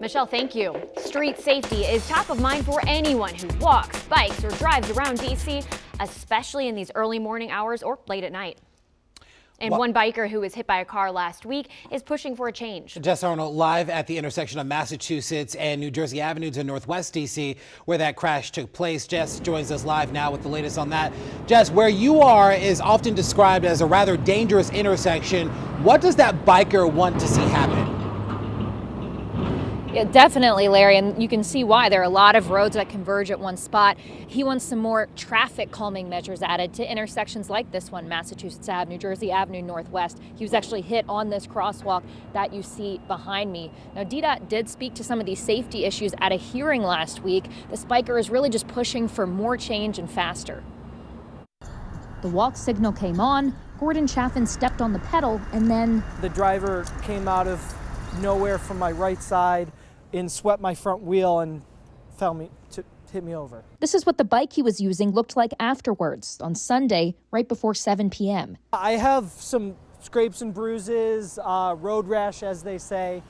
Michelle, thank you. Street safety is top of mind for anyone who walks, bikes, or drives around D.C., especially in these early morning hours or late at night. And one biker who was hit by a car last week is pushing for a change. Jess Arnold live at the intersection of Massachusetts and New Jersey Avenues in Northwest D.C., where that crash took place. Jess joins us live now with the latest on that. Jess, where you are is often described as a rather dangerous intersection. What does that biker want to see happen? Yeah, definitely, Larry, and you can see why. There are a lot of roads that converge at one spot. He wants some more traffic calming measures added to intersections like this one, Massachusetts Ave, New Jersey Avenue Northwest. He was actually hit on this crosswalk that you see behind me. Now, DDOT did speak to some of these safety issues at a hearing last week. This biker is really just pushing for more change and faster. The walk signal came on, Gordon Chaffin stepped on the pedal, and then the driver came out of nowhere from my right side and swept my front wheel and hit me over. This is what the bike he was using looked like afterwards on Sunday, right before 7 p.m. I have some scrapes and bruises, road rash, as they say.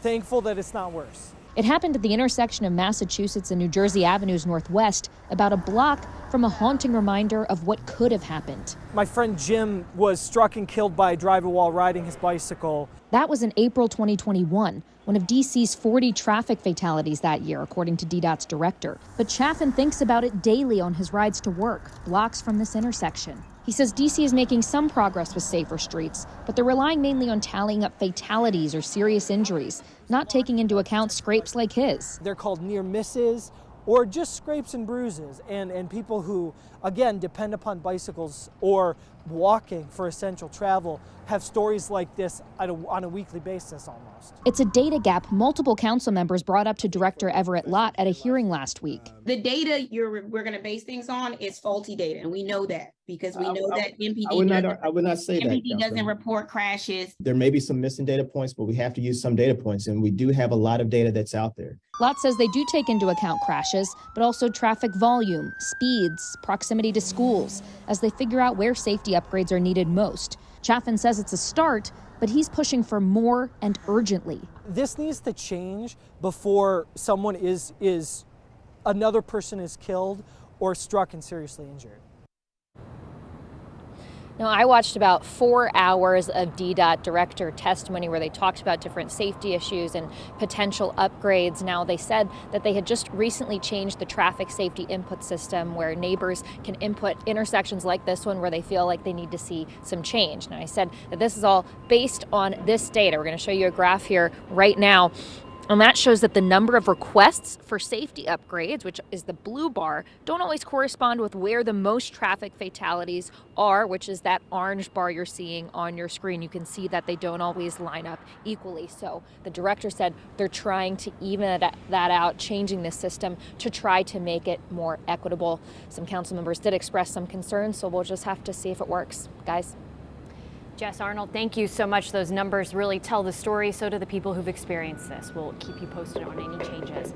Thankful that it's not worse. It happened at the intersection of Massachusetts and New Jersey Avenues Northwest, about a block from a haunting reminder of what could have happened. My friend Jim was struck and killed by a driver while riding his bicycle. That was in April 2021, one of D.C.'s 40 traffic fatalities that year, according to DDOT's director. But Chaffin thinks about it daily on his rides to work, blocks from this intersection. He says D.C. is making some progress with safer streets, but they're relying mainly on tallying up fatalities or serious injuries, not taking into account scrapes like his. They're called near misses or just scrapes and bruises, and people who, again, depend upon bicycles or walking for essential travel have stories like this on a weekly basis almost. It's a data gap multiple council members brought up to Director Everett Lott at a hearing last week. The data we're going to base things on is faulty data, and we know that because we know that MPD I would not say MPD that. doesn't report crashes. There may be some missing data points, but we have to use some data points, and we do have a lot of data that's out there. Lott says they do take into account crashes, but also traffic volume, speeds, proximity to schools, as they figure out where safety upgrades are needed most. Chaffin says it's a start, but he's pushing for more and urgently. This needs to change before another person is killed or struck and seriously injured. Now, I watched about 4 hours of DDOT director testimony where they talked about different safety issues and potential upgrades. Now, they said that they had just recently changed the traffic safety input system where neighbors can input intersections like this one where they feel like they need to see some change. Now, I said that this is all based on this data. We're going to show you a graph here right now. And that shows that the number of requests for safety upgrades, which is the blue bar, don't always correspond with where the most traffic fatalities are, which is that orange bar you're seeing on your screen. You can see that they don't always line up equally. So the director said they're trying to even that out, changing this system to try to make it more equitable. Some council members did express some concerns, so we'll just have to see if it works. Guys. Jess Arnold, thank you so much. Those numbers really tell the story. So do the people who've experienced this. We'll keep you posted on any changes.